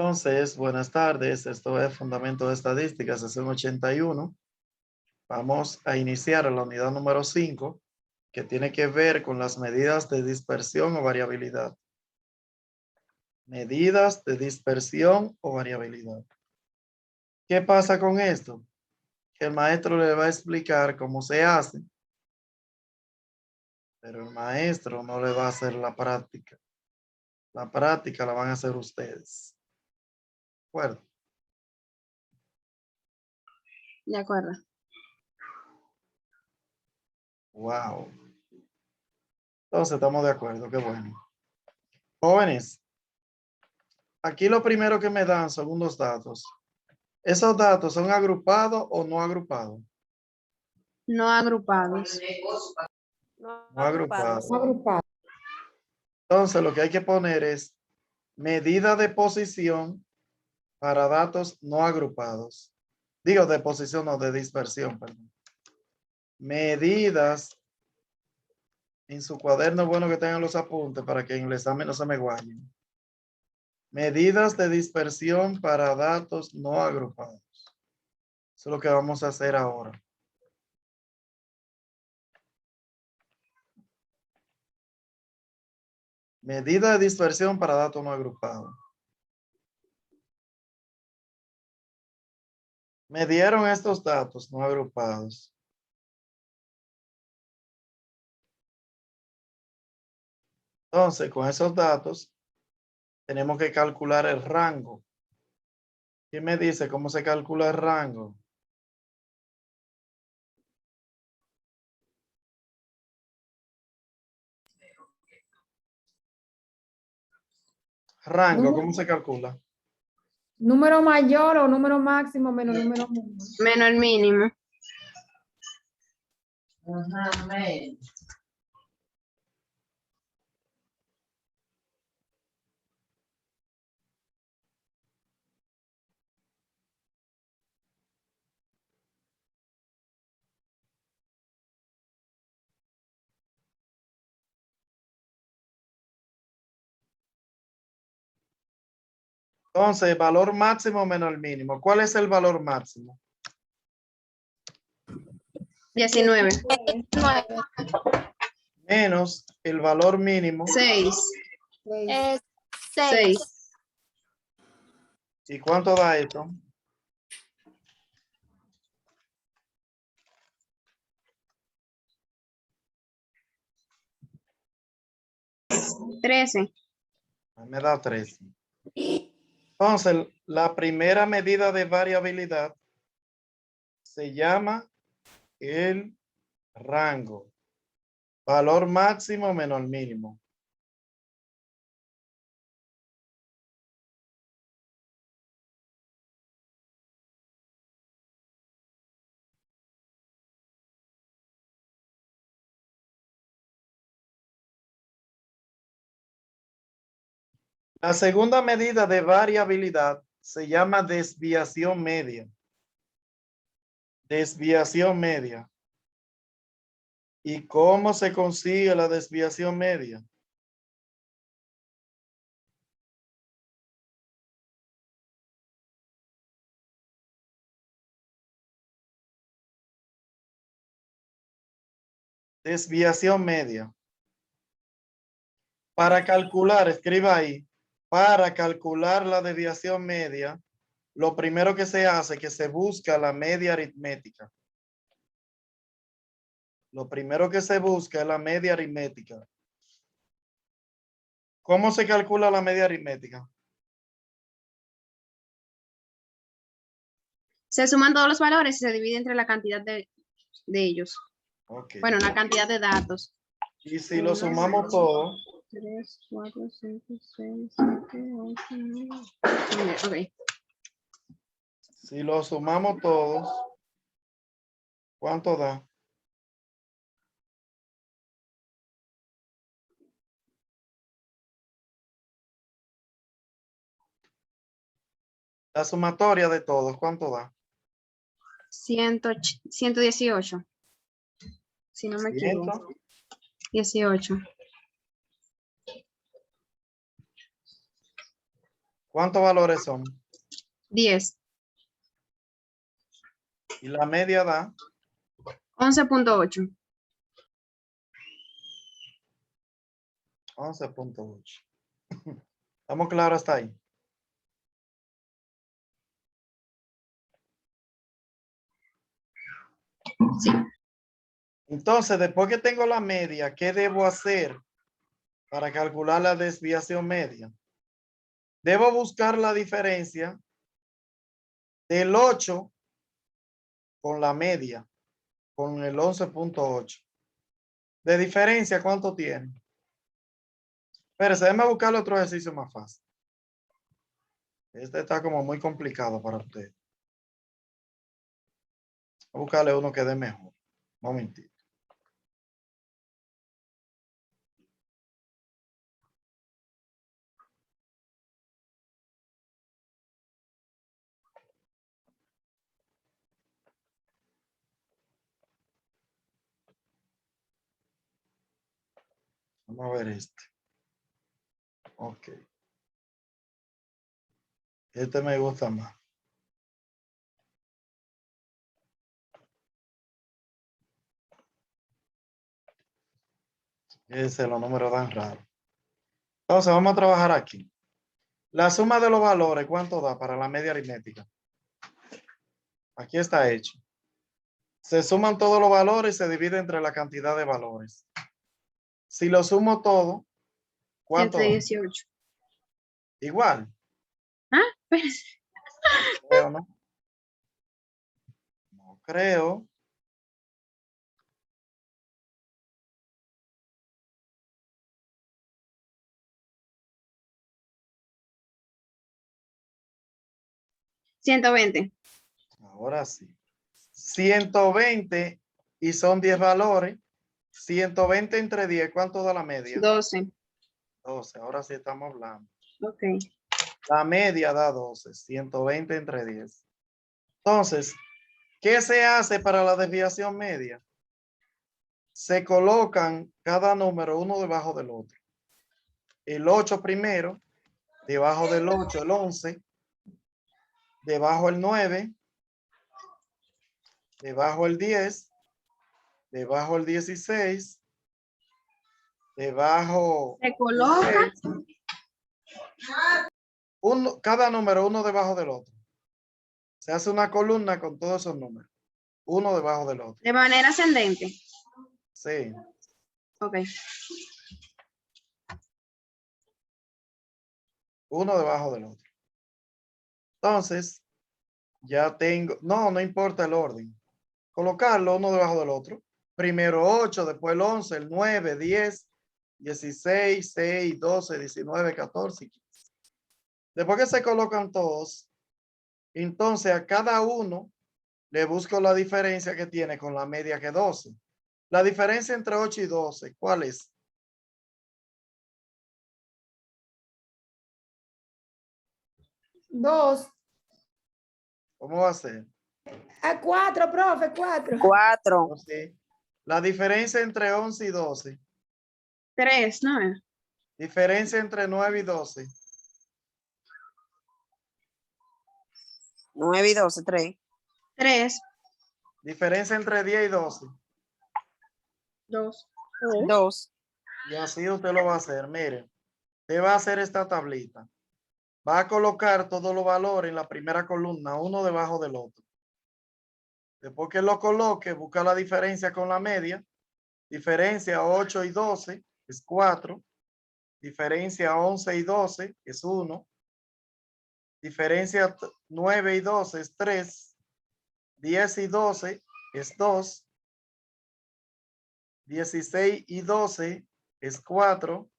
Entonces, buenas tardes. Esto es Fundamento de Estadística, sesión 81. Vamos a iniciar la unidad número 5, que tiene que ver con las medidas de dispersión o variabilidad. Medidas de dispersión o variabilidad. ¿Qué pasa con esto? Que el maestro le va a explicar cómo se hace, pero el maestro no le va a hacer la práctica. La práctica la van a hacer ustedes. ¿De acuerdo? De acuerdo. Wow. Entonces estamos de acuerdo, qué bueno. Jóvenes, aquí lo primero que me dan son unos datos. ¿Esos datos son agrupados o no agrupados? No agrupados. No agrupados. Entonces lo que hay que poner es medida de posición para datos no agrupados. Digo de posición o de dispersión, perdón. Medidas en su cuaderno, bueno que tengan los apuntes para que en el examen no se me guayen. Medidas de dispersión para datos no agrupados. Eso es lo que vamos a hacer ahora. Medida de dispersión para datos no agrupados. Me dieron estos datos no agrupados. Entonces, con esos datos, tenemos que calcular el rango. ¿Quién me dice cómo se calcula el rango? Rango, ¿cómo se calcula? Número mayor o número máximo menos número mínimo. Menos el mínimo. Ajá, amén. Entonces, valor máximo menos el mínimo. ¿Cuál es el valor máximo? 19. Menos el valor mínimo. 6. 6. 6. ¿Y cuánto da esto? Trece. Me da 13. Entonces, la primera medida de variabilidad se llama el rango. Valor máximo menos el mínimo. La segunda medida de variabilidad se llama desviación media. Desviación media. ¿Y cómo se consigue la desviación media? Desviación media. Para calcular, escriba ahí, para calcular la desviación media, lo primero que se hace es que se busca la media aritmética. Lo primero que se busca es la media aritmética. ¿Cómo se calcula la media aritmética? Se suman todos los valores y se divide entre la cantidad de ellos. Ok. Bueno, la cantidad de datos. Y si lo sumamos todo, 3, 4, 5, 6, 7, 8, 9. Ok. si lo sumamos todos, ¿cuánto da? La sumatoria de todos, ¿cuánto da? 118. Si no me equivoco. 18. ¿Cuántos valores son? 10. Y la media da 11.8. 11.8. ¿Estamos claros hasta ahí? Sí. Entonces, después que tengo la media, ¿qué debo hacer para calcular la desviación media? Debo buscar la diferencia del 8 con la media, con el 11.8. De diferencia, ¿cuánto tiene? Espérese, déjame buscar otro ejercicio más fácil. Este está como muy complicado para usted. Voy a buscarle uno que dé mejor. Un momentito. Vamos a ver este. Ok. Este me gusta más. Ese los números dan raro. Entonces vamos a trabajar aquí. La suma de los valores, ¿cuánto da para la media aritmética? Aquí está hecho. Se suman todos los valores y se divide entre la cantidad de valores. Si lo sumo todo, ¿cuánto da? 118. Igual. Ah, espérese. Creo, ¿no? No creo. $120. Ahora sí. 120 y son 10 valores. 120 entre 10, ¿cuánto da la media? 12. 12. Ahora sí estamos hablando. Ok. La media da 12. 120 entre 10. Entonces, ¿qué se hace para la desviación media? Se colocan cada número uno debajo del otro. El 8 primero, debajo del 8 el 11, debajo el 9, debajo el 10, debajo el 16, debajo Se el coloca 6, cada número uno debajo del otro. Se hace una columna con todos esos números, uno debajo del otro. de manera ascendente. Sí. Ok. Uno debajo del otro. Entonces, ya tengo, no importa el orden. Colocarlo uno debajo del otro. Primero 8, después el 11, el 9, 10, 16, 6, 12, 19, 14 y 15. Después que se colocan todos, entonces a cada uno le busco la diferencia que tiene con la media que 12. La diferencia entre 8 y 12, ¿cuál es? Dos. ¿Cómo va a ser? A 4, profe, 4. 4, Entonces, la diferencia entre 11 y 12. 3, ¿no? Diferencia entre 9 y 12. 9 y 12, 3. 3, Diferencia entre 10 y 12. 2. 2. Y así usted lo va a hacer. Miren, usted va a hacer esta tablita. Va a colocar todos los valores en la primera columna, uno debajo del otro. Después que lo coloque, busca la diferencia con la media. Diferencia 8 y 12 es 4. Diferencia 11 y 12 es 1. Diferencia 9 y 12 es 3. 10 y 12 es 2. 16 y 12 es 4.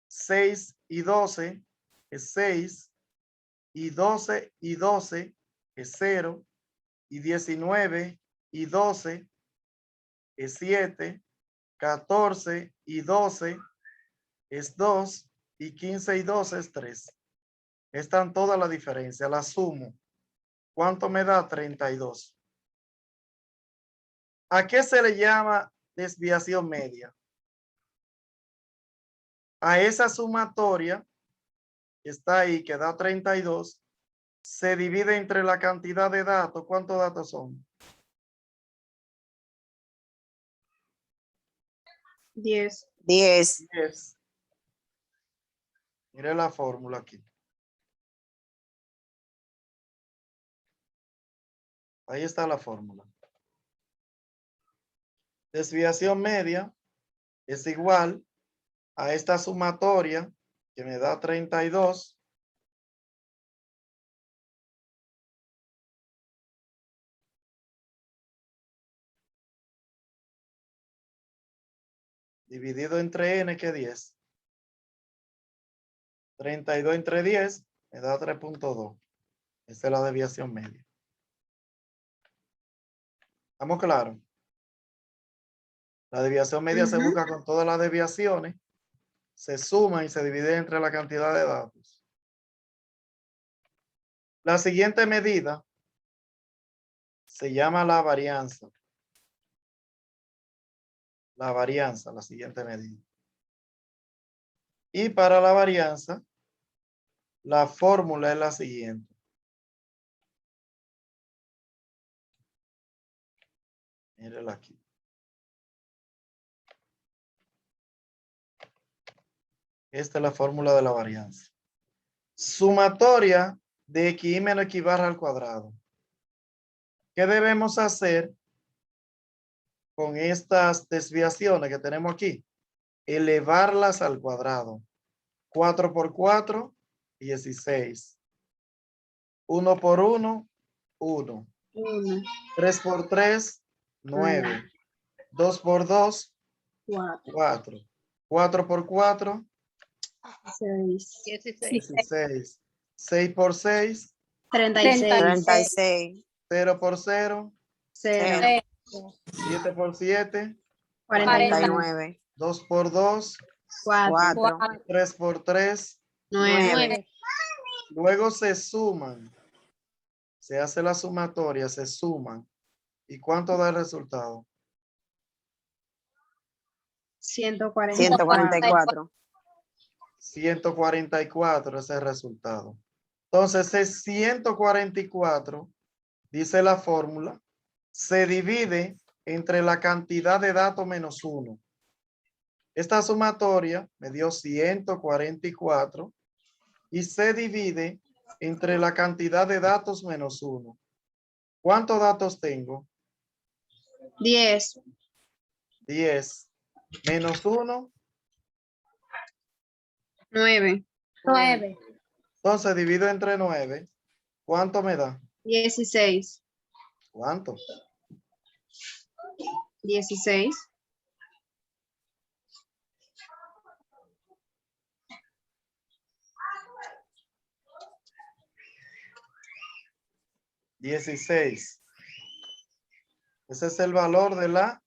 6 y 12 es 6. Y 12 y 12 es 0. Y 19 y 12 es 7. 14 y 12 es 2. Y 15 y 12 es 3. Están todas las diferencias. La sumo. ¿Cuánto me da? 32. ¿A qué se le llama desviación media? A esa sumatoria que está ahí, que da 32, se divide entre la cantidad de datos. ¿Cuántos datos son? 10. 10. 10. Mire la fórmula aquí. Ahí está la fórmula. Desviación media es igual a esta sumatoria que me da 32 dividido entre n, que es 10. 32 entre 10 me da 3.2. Esa es la desviación media. ¿Estamos claros? La desviación media se busca con todas las desviaciones, se suma y se divide entre la cantidad de datos. La siguiente medida se llama la varianza. La varianza, la siguiente medida. Y para la varianza, la fórmula es la siguiente. Mírenla aquí. Esta es la fórmula de la varianza. Sumatoria de x menos x barra al cuadrado. ¿Qué debemos hacer con estas desviaciones que tenemos aquí? Elevarlas al cuadrado. 4 por 4, 16. 1 por 1, 1. 1, 3 por 3, 9. 2 por 2, 4, 4. 4 por 4, 6, 16. 6 por 6, 36, 36. 0 por 0, 0, 7 por 7, 49, 49. 2 por 2, 4, 4. 3 por 3. 9, Luego se suman. Se hace la sumatoria, se suman. ¿Y cuánto da el resultado? 144, 144. 144 es el resultado. Entonces, es 144, dice la fórmula, se divide entre la cantidad de datos menos 1. Esta sumatoria me dio 144 y se divide entre la cantidad de datos menos 1. ¿Cuántos datos tengo? 10, 10. Menos 1. 9, Entonces, divido entre 9. ¿Cuánto me da? 16, ¿Cuánto? 16, 16. Ese es el valor de la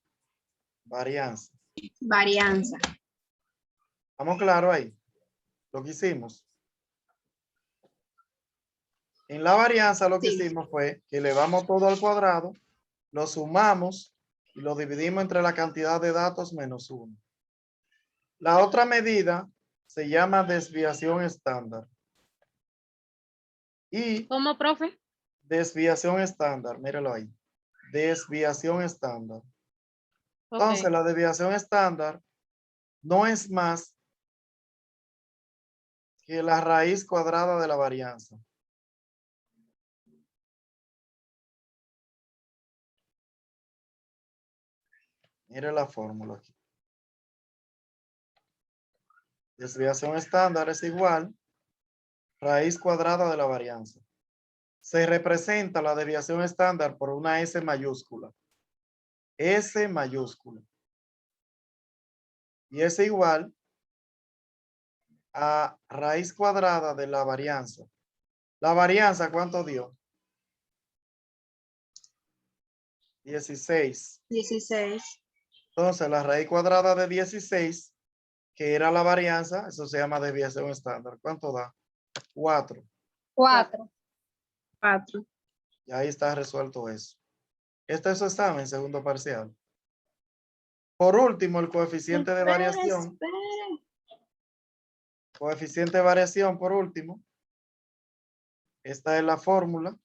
varianza. varianza. ¿Estamos claros ahí? Lo que hicimos. En la varianza lo que Sí. hicimos fue que elevamos todo al cuadrado, lo sumamos y lo dividimos entre la cantidad de datos menos 1. La otra medida se llama desviación estándar. Y ¿Cómo, profe? desviación estándar, míralo ahí. Desviación estándar. Entonces, Ok. la desviación estándar no es más que la raíz cuadrada de la varianza. Mire la fórmula aquí. Desviación estándar es igual raíz cuadrada de la varianza. Se representa la desviación estándar por una S mayúscula. S mayúscula. Y es igual a raíz cuadrada de la varianza. La varianza, ¿cuánto dio? 16. 16, Entonces, la raíz cuadrada de 16, que era la varianza, eso se llama desviación estándar. ¿Cuánto da? 4. 4. 4. Y ahí está resuelto eso. Este es su examen, segundo parcial. Por último, el coeficiente de variación. Coeficiente de variación por último. Esta es la fórmula.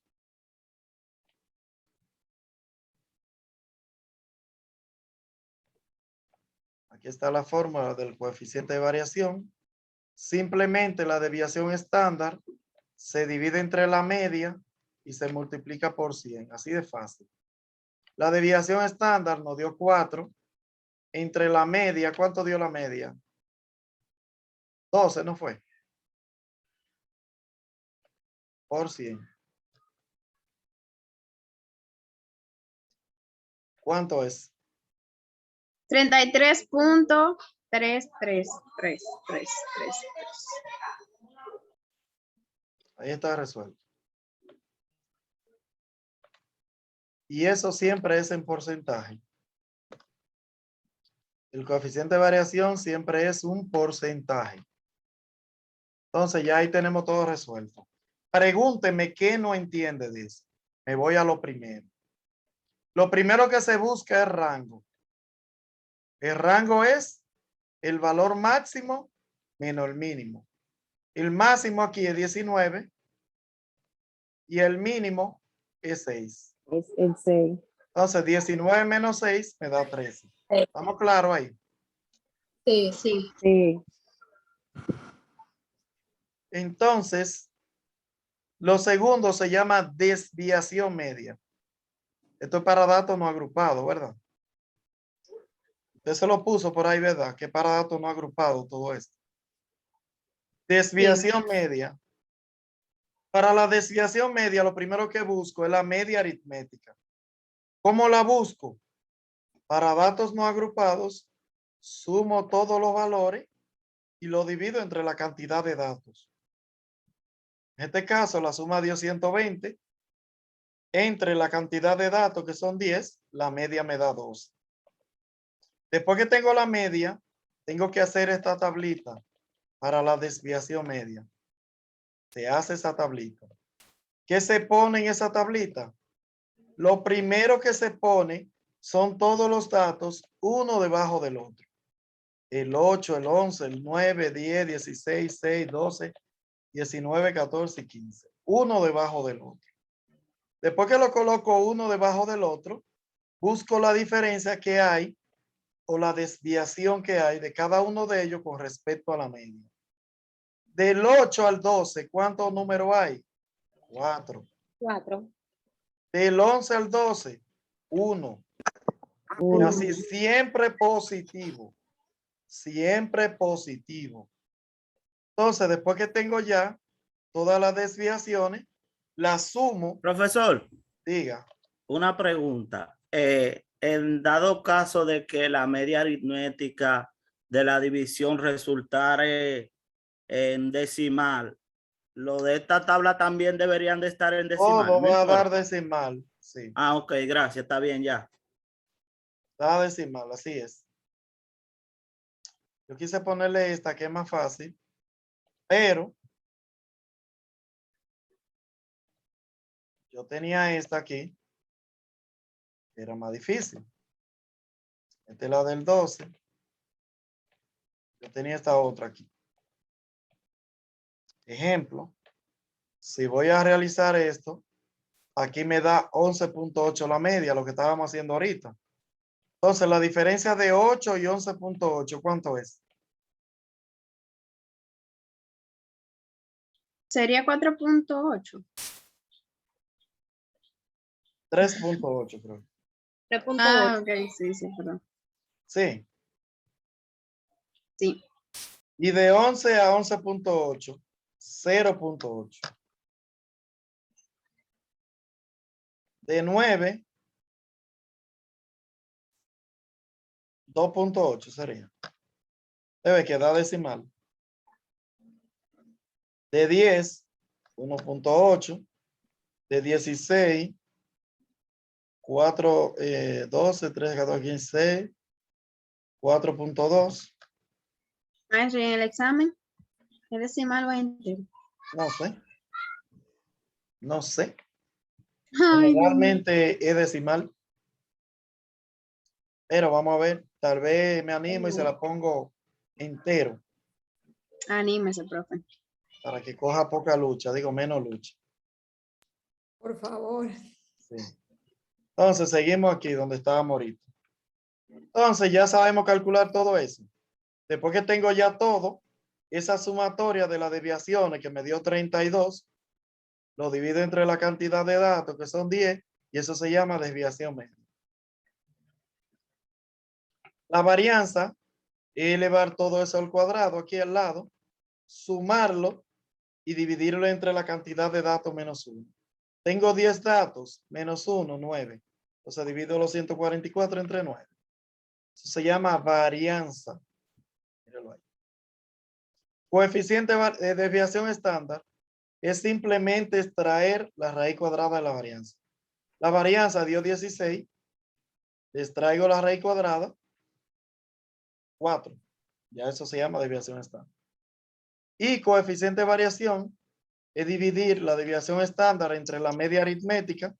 Aquí está la fórmula del coeficiente de variación. Simplemente la desviación estándar se divide entre la media y se multiplica por 100. Así de fácil. La desviación estándar nos dio 4. Entre la media, ¿cuánto dio la media? 12, ¿no fue? Por 100. ¿Cuánto es? 33.33333. Ahí está resuelto. Y eso siempre es en porcentaje. El coeficiente de variación siempre es un porcentaje. Entonces ya ahí tenemos todo resuelto. Pregúnteme qué no entiende de eso. Me voy a lo primero. Lo primero que se busca es rango. El rango es el valor máximo menos el mínimo. El máximo aquí es 19 y el mínimo es 6. Es el 6. Entonces 19 menos 6 me da 13. ¿Estamos claros ahí? Sí. Sí. Sí. Entonces, lo segundo se llama desviación media. Esto es para datos no agrupados, ¿verdad? Usted se lo puso por ahí, ¿verdad? Que para datos no agrupados todo esto. Desviación media. Para la desviación media, lo primero que busco es la media aritmética. ¿Cómo la busco? Para datos no agrupados, sumo todos los valores y lo divido entre la cantidad de datos. En este caso, la suma dio 120. Entre la cantidad de datos, que son 10, la media me da 12. Después que tengo la media, tengo que hacer esta tablita para la desviación media. Se hace esa tablita. ¿Qué se pone en esa tablita? Lo primero que se pone son todos los datos uno debajo del otro. El 8, el 11, el 9, 10, 16, 6, 12, 19, 14 y 15. Uno debajo del otro. Después que lo coloco uno debajo del otro, busco la diferencia que hay o la desviación que hay de cada uno de ellos con respecto a la media. Del 8 al 12, ¿cuántos números hay? 4. 4. Del 11 al 12, 1. Y así siempre positivo. Siempre positivo. Entonces, después que tengo ya todas las desviaciones, las sumo. Profesor, Diga. una pregunta. En dado caso de que la media aritmética de la división resultara en decimal, lo de esta tabla también deberían de estar en decimal. Todo No va a dar importa. decimal. Sí. Ah, ok, gracias, está bien ya. Da decimal, así es. Yo quise ponerle esta que es más fácil, pero yo tenía esta aquí, que era más difícil. Esta es la del 12. Yo tenía esta otra aquí. Ejemplo, si voy a realizar esto, aquí me da 11.8 la media, lo que estábamos haciendo ahorita. Entonces, la diferencia de 8 y 11.8, ¿cuánto es? Sería 4.8. 3.8, creo. 3.8. Ah, ok, sí, perdón. Sí. Sí. Y de 11 a 11.8, 0.8. De 9, 2.8 sería. Debe quedar decimal. De 10, 1.8. De 16, 4, 12, 13, 14, 15, 4.2. Maestro, ¿y en el examen? ¿Es decimal o entero? No sé. No sé. Ay, Dios mío. Generalmente es decimal. Pero vamos a ver. Tal vez me animo y se la pongo entero. Anímese, profe. para que coja poca lucha, digo menos lucha. Por favor. Sí. Entonces, seguimos aquí donde estábamos ahorita. Entonces, ya sabemos calcular todo eso. Después que tengo ya todo, esa sumatoria de las desviaciones que me dio 32, lo divido entre la cantidad de datos, que son 10, y eso se llama desviación media. La varianza es elevar todo eso al cuadrado aquí al lado, sumarlo y dividirlo entre la cantidad de datos menos 1. Tengo 10 datos, menos 1, 9. Entonces divido los 144 entre 9. Eso se llama varianza. Míralo ahí. Coeficiente de desviación estándar es simplemente extraer la raíz cuadrada de la varianza. La varianza dio 16. Extraigo la raíz cuadrada, 4. Ya eso se llama desviación estándar. Y coeficiente de variación es dividir la desviación estándar entre la media aritmética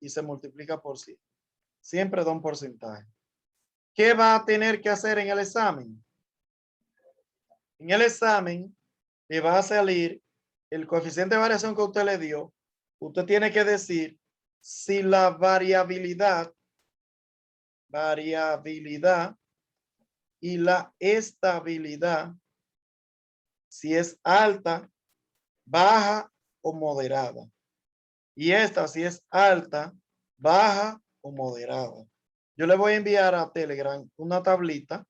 y se multiplica por 100. Siempre da un porcentaje. ¿Qué va a tener que hacer en el examen? En el examen le va a salir el coeficiente de variación que usted le dio. Usted tiene que decir si la variabilidad y la estabilidad, si es alta, baja o moderada. Y esta si es alta, baja o moderada. Yo le voy a enviar a Telegram una tablita.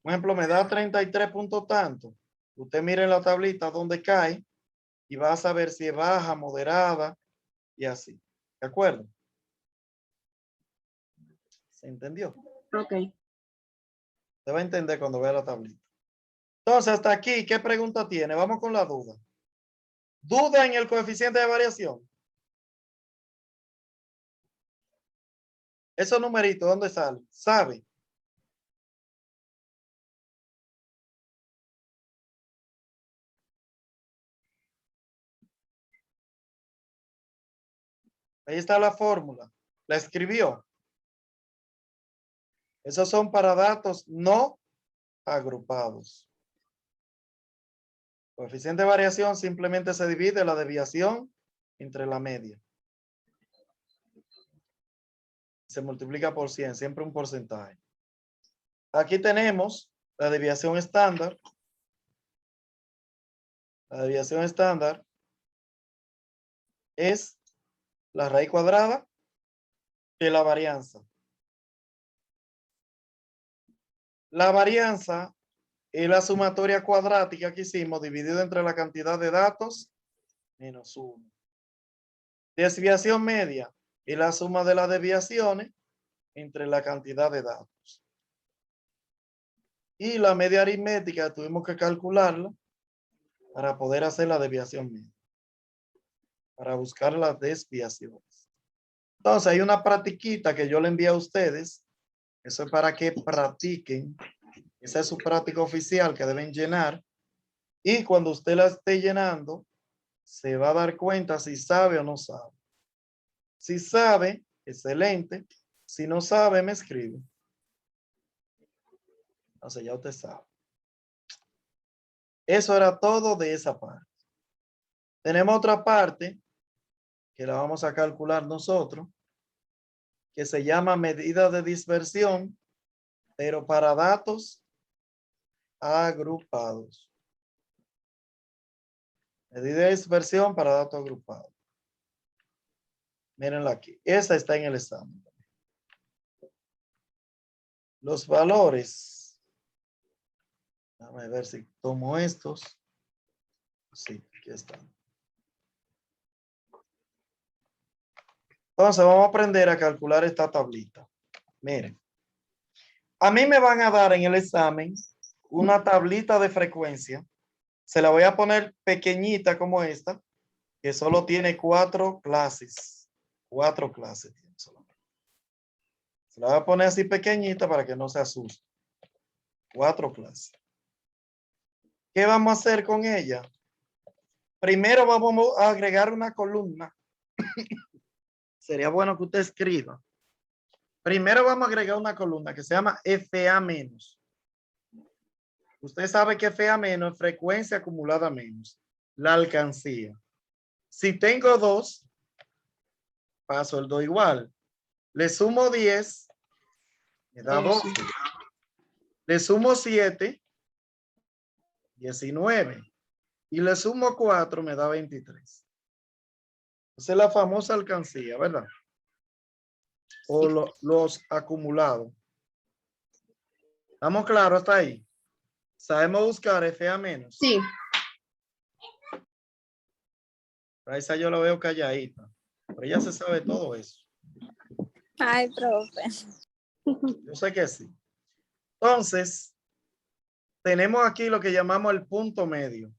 Por ejemplo, me da 33 puntos tanto. Usted mire en la tablita donde cae y va a saber si es baja, moderada y así. ¿De acuerdo? ¿Se entendió? Ok. Se va a entender cuando vea la tablita. Entonces, hasta aquí, ¿qué pregunta tiene? Vamos con la duda. ¿Duda en el coeficiente de variación? Esos numeritos, ¿dónde salen? ¿Sabe? Ahí está la fórmula. La escribió. Esos son para datos no agrupados. Coeficiente de variación simplemente se divide la desviación entre la media. Se multiplica por 100, siempre un porcentaje. Aquí tenemos la desviación estándar. La desviación estándar es la raíz cuadrada de la varianza. La varianza es la sumatoria cuadrática que hicimos dividido entre la cantidad de datos menos 1. Desviación media es la suma de las desviaciones entre la cantidad de datos. Y la media aritmética tuvimos que calcularla para poder hacer la desviación media. Para buscar las desviaciones. Entonces hay una practiquita que yo le envié a ustedes. Eso es para que practiquen. Esa es su práctica oficial que deben llenar. Y cuando usted la esté llenando, se va a dar cuenta si sabe o no sabe. Si sabe, excelente. Si no sabe, me escribe. Entonces ya usted sabe. Eso era todo de esa parte. Tenemos otra parte que la vamos a calcular nosotros, que se llama medida de dispersión, pero para datos agrupados. Medida de dispersión para datos agrupados. Mírenla aquí. Esa está en el examen. Los valores. Déjame ver si tomo estos. Sí, aquí están. Entonces vamos a aprender a calcular esta tablita. Miren. A mí me van a dar en el examen una tablita de frecuencia. Se la voy a poner pequeñita como esta, que solo tiene 4 clases. 4 clases tiene solamente. Se la voy a poner así pequeñita para que no se asuste. 4 clases. ¿Qué vamos a hacer con ella? Primero vamos a agregar una columna. Sería bueno que usted escriba. Primero vamos a agregar una columna que se llama FA-. Usted sabe que F a menos es frecuencia acumulada menos. La alcancía. Si tengo 2, paso el 2 igual. Le sumo 10, me da 12. Le sumo 7, 19. Y le sumo 4, me da 23. Esa es la famosa alcancía, ¿verdad? O los acumulados. ¿Estamos claros hasta ahí? ¿Sabemos buscar F a menos? Sí. A esa yo la veo calladita. Pero ella se sabe todo eso. Ay, profe. Yo sé que sí. Entonces, tenemos aquí lo que llamamos el punto medio.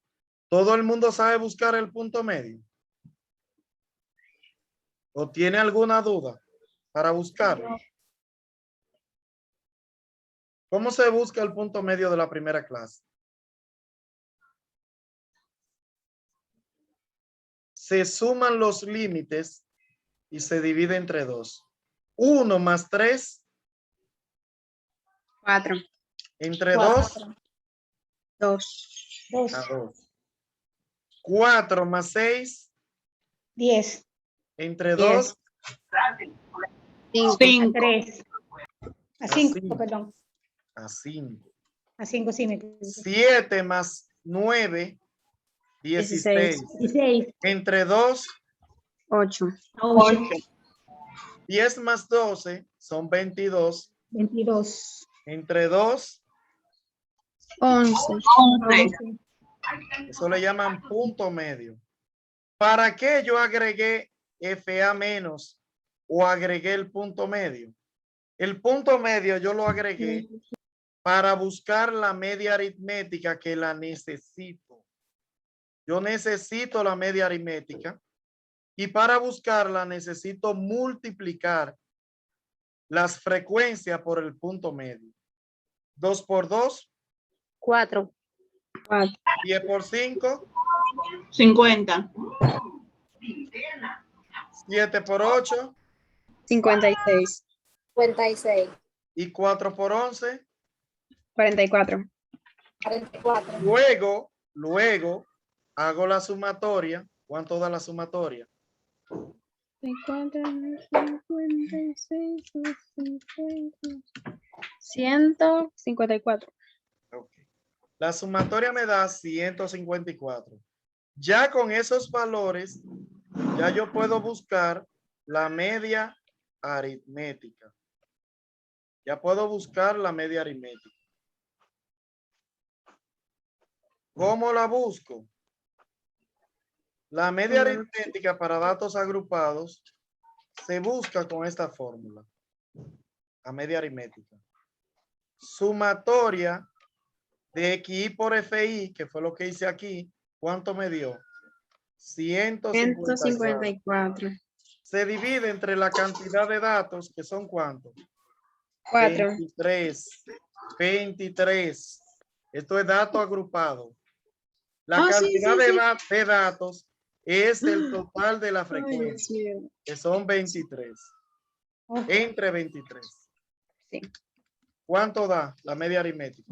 ¿Todo el mundo sabe buscar el punto medio? ¿O tiene alguna duda para buscarlo? ¿Cómo se busca el punto medio de la primera clase? Se suman los límites y se divide entre 2. 1 más 3 4. entre 2 2. 2, a 2. 4 más 6 10, entre 10. 2 5. 3, a Así. 5, perdón, a 5. a 5 sí me equivoqué. 7 más 9, 16. 16, Entre 2, 8. a 8, 10 más 12 son 22. 22, Entre 2, 11. 11, eso le llaman punto medio. ¿Para qué yo agregué FA menos o agregué el punto medio? El punto medio yo lo agregué para buscar la media aritmética que la necesito. Yo necesito la media aritmética y para buscarla necesito multiplicar las frecuencias por el punto medio. 2 por 2, 4. 10 por 5, 50. 7 por 8 56. 56. y 4 por 11. 44. 44. Luego hago la sumatoria. ¿Cuánto da la sumatoria? 154. Okay. La sumatoria me da 154. Ya con esos valores, ya yo puedo buscar la media aritmética. Ya puedo buscar la media aritmética. ¿Cómo la busco? La media aritmética para datos agrupados se busca con esta fórmula. La media aritmética. Sumatoria de XI por FI, que fue lo que hice aquí. ¿Cuánto me dio? 154. 154. Se divide entre la cantidad de datos, que son ¿cuántos? 4. 23. Esto es dato agrupado. La Ah, sí, cantidad sí, de datos es el total de la Ay, frecuencia, Dios mío. que son 23. Entre 23. Sí. ¿Cuánto da la media aritmética?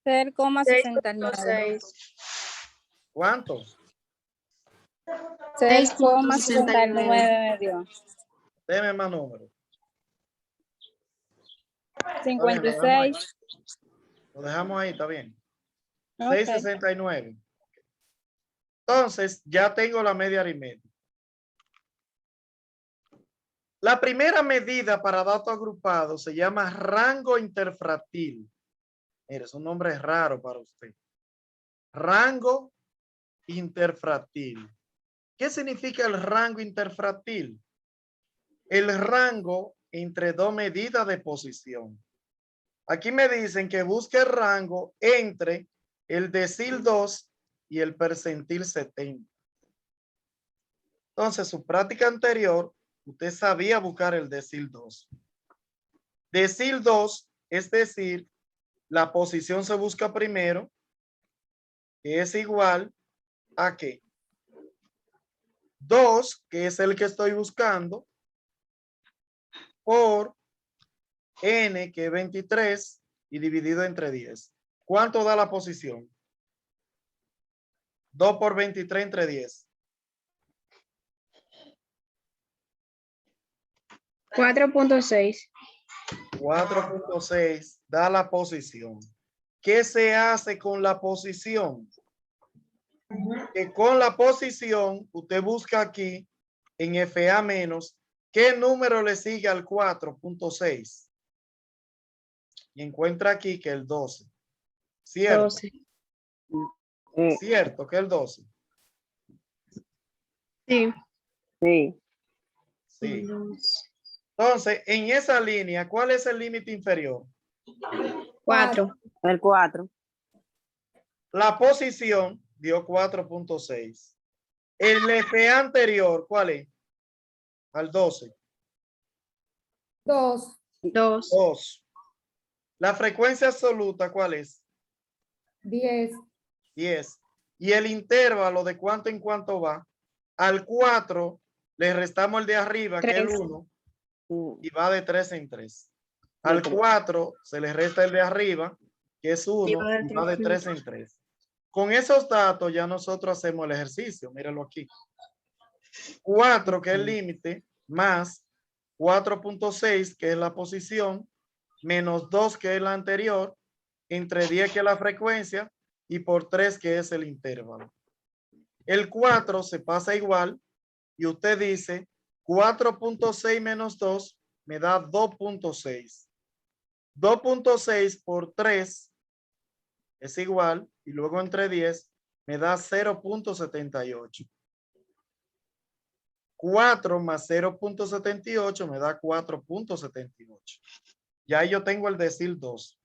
6,69. 6.6. ¿Cuánto? 6,69 me dio. Deme más números. 56. Lo dejamos ahí, está bien. Ok. 669. Entonces, ya tengo la media aritmética. La primera medida para datos agrupados se llama rango interfractil. Mire, es un nombre raro para usted. Rango interfractil. ¿Qué significa el rango interfractil? El rango entre dos medidas de posición. Aquí me dicen que busque el rango entre el decil 2 y el percentil 70. Entonces, su práctica anterior, usted sabía buscar el decil 2. Decil 2, es decir, la posición se busca primero, que es igual a ¿qué? 2, que es el que estoy buscando, por n, que es 23, y dividido entre 10. ¿Cuánto da la posición? 2 por 23 entre 10. 4.6. 4.6 da la posición. ¿Qué se hace con la posición? Que con la posición, usted busca aquí en FA menos, ¿qué número le sigue al 4.6? Y encuentra aquí que el 12. ¿Cierto? 12. ¿Cierto que el 12? Sí. Sí. Sí. Entonces, en esa línea, ¿cuál es el límite inferior? 4. El 4. La posición dio 4.6. El FA anterior, ¿cuál es? Al 12. 2, 2. 2. La frecuencia absoluta, ¿cuál es? 10, 10. Y el intervalo de cuánto en cuánto va. Al 4 le restamos el de arriba, que es el 3. 1, y va de 3 en 3. Al 4 se le resta el de arriba, que es 1, y va de 3 en 3. Con esos datos ya nosotros hacemos el ejercicio. Míralo aquí. 4, que es el límite, más 4.6, que es la posición, menos 2, que es la anterior, entre 10, que es la frecuencia, y por 3, que es el intervalo. El 4 se pasa igual, y usted dice 4.6 menos 2 me da 2.6. 2.6 por 3 es igual, y luego entre 10 me da 0.78. 4 más 0.78 me da 4.78. Ya yo tengo el decil 2.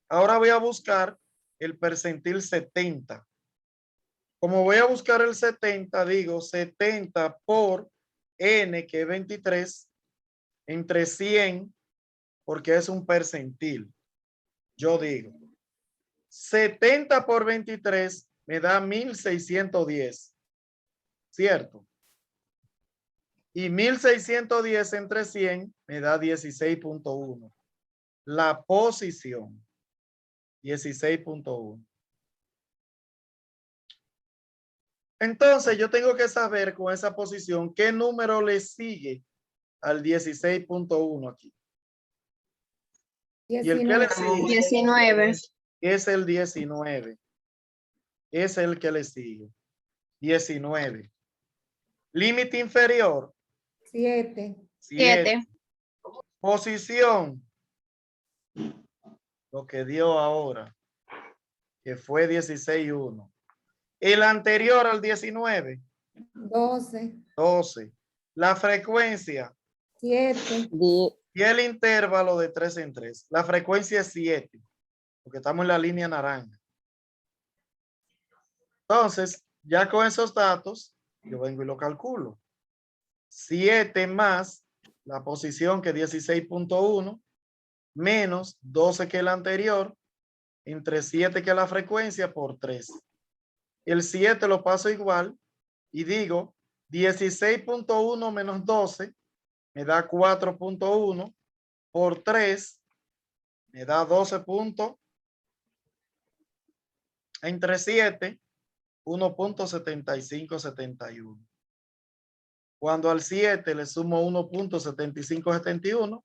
Ahora voy a buscar el percentil 70. Como voy a buscar el 70, digo 70 por n, que es 23, entre 100, porque es un percentil. Yo digo 70 por 23 me da 1610. ¿Cierto? Y 1610 entre 100 me da 16.1. La posición, 16.1. Entonces yo tengo que saber con esa posición qué número le sigue al 16.1 aquí. Y el que le 19, sigue 19. es el 19. Es el que le sigue. 19. Límite inferior. 7, 7. Posición. Lo que dio ahora, que fue 16.1. El anterior al 19. 12, 12. La frecuencia 7, y el intervalo de 3 en 3. La frecuencia es 7, porque estamos en la línea naranja. Entonces, ya con esos datos, yo vengo y lo calculo. 7 más la posición, que es 16.1, menos 12, que es el anterior, entre 7, que es la frecuencia, por 3. El 7 lo paso igual y digo 16.1 menos 12 me da 4.1, por 3 me da 12 puntos, entre 7, 1.7571. Cuando al 7 le sumo 1.7571,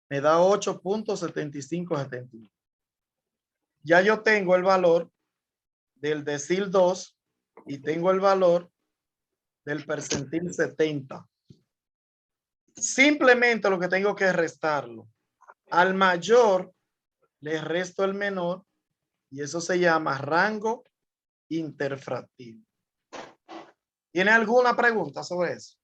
me da 8.7571. Ya yo tengo el valor del decil 2 y tengo el valor del percentil 70. Simplemente lo que tengo que es restarlo. Al mayor le resto el menor, y eso se llama rango interfractivo. ¿Tiene alguna pregunta sobre eso?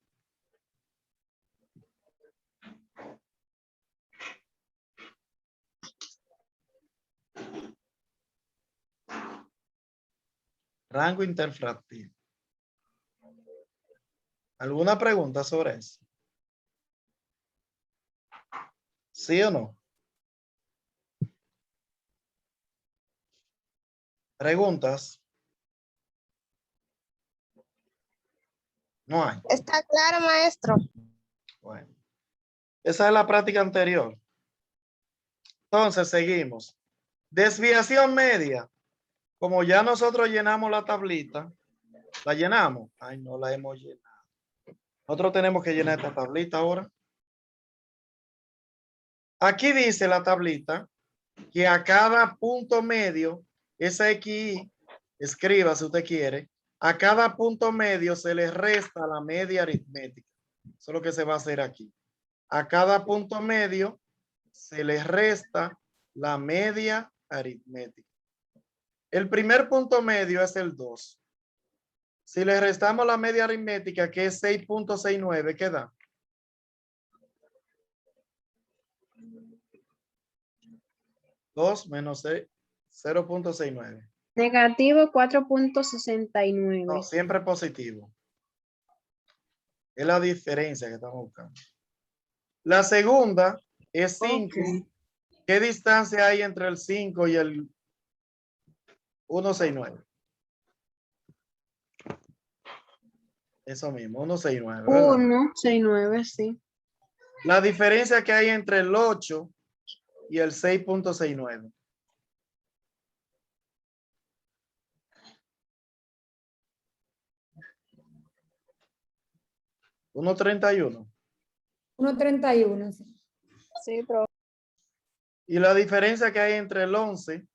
Rango interfractivo. ¿Alguna pregunta sobre eso? ¿Sí o no? ¿Preguntas? No hay. Está claro, maestro. Bueno, esa es la práctica anterior. Entonces, seguimos. Desviación media. Como ya nosotros llenamos la tablita, ¿la llenamos? Ay, no la hemos llenado. Nosotros tenemos que llenar esta tablita ahora. Aquí dice la tablita que a cada punto medio, esa X, escriba si usted quiere, a cada punto medio se le resta la media aritmética. Eso es lo que se va a hacer aquí. A cada punto medio se le resta la media aritmética. El primer punto medio es el 2. Si le restamos la media aritmética, que es 6.69, ¿qué da? Dos menos 0.69. Negativo 4.69. No, siempre positivo. Es la diferencia que estamos buscando. La segunda es 5. Ok. ¿Qué distancia hay entre el 5 y el 169? Eso mismo, 169. ¿Verdad? 169, sí. La diferencia que hay entre el 8 y el 6.69. ¿131? 1.31. Sí. Sí, pero Y la diferencia que hay entre el 11,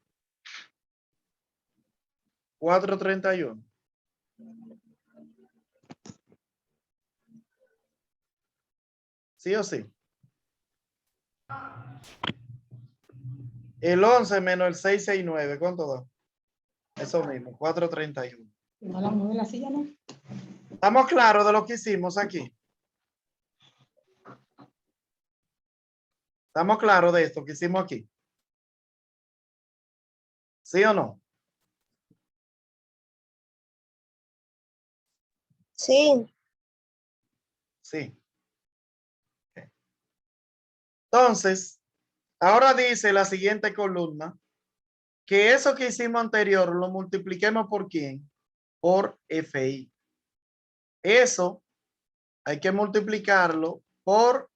431. ¿Sí o sí? El 11 menos el 669, ¿cuánto da? Eso mismo, 431. No la mueve la silla, ¿no? ¿Estamos claros de lo que hicimos aquí? ¿Estamos claros de esto que hicimos aquí? ¿Sí o no? Sí. Sí. Entonces, ahora dice la siguiente columna que eso que hicimos anterior lo multipliquemos por ¿quién? Por FI. Eso hay que multiplicarlo por